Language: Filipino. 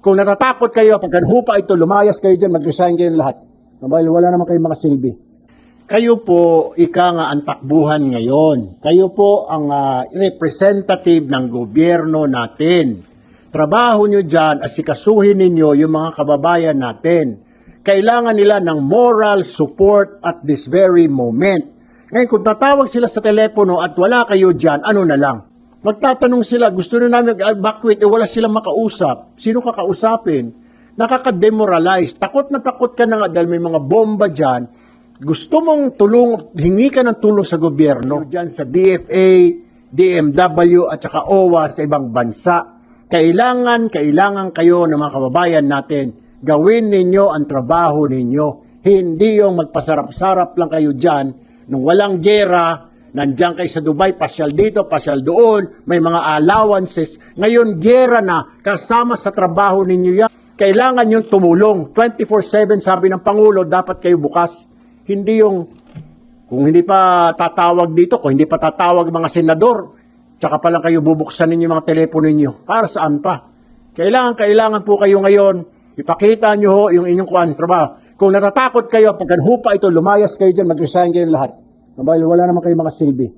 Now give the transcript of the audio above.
Kung natatakot kayo, pagka hupa ito, lumayas kayo dyan, mag-resign kayo lahat. Dahil wala naman kayong mga silbi. Kayo po, ika nga ang takbuhan ngayon. Kayo po ang representative ng gobyerno natin. Trabaho nyo dyan, asikasuhin ninyo yung mga kababayan natin. Kailangan nila ng moral support at this very moment. Ngayon, kung tatawag sila sa telepono at wala kayo dyan, ano na lang? Magtatanong sila, gusto na namin evacuate, wala silang makausap. Sino kakausapin? Nakaka-demoralize. Takot na takot ka na nga dahil may mga bomba dyan. Gusto mong hingi ka ng tulong sa gobyerno. Dyan sa DFA, DMW at saka OWA sa ibang bansa. Kailangan kayo ng mga kababayan natin. Gawin ninyo ang trabaho ninyo. Hindi yung magpasarap-sarap lang kayo dyan. Nung walang gera, nandiyan kayo sa Dubai, pasyal dito, pasyal doon, may mga allowances. Ngayon, gera na, kasama sa trabaho ninyo yan. Kailangan yung tumulong. 24/7, sabi ng Pangulo, dapat kayo bukas. Hindi yung, kung hindi pa tatawag dito, kung hindi pa tatawag mga senador, tsaka pa lang kayo bubuksan ninyo mga telepono ninyo. Para saan pa? Kailangan po kayo ngayon, ipakita nyo ho yung inyong trabaho. Kung natatakot kayo, pagka hupa ito, lumayas kayo dyan, mag-resign kayo lahat. Dahil wala naman kayong mga silbi.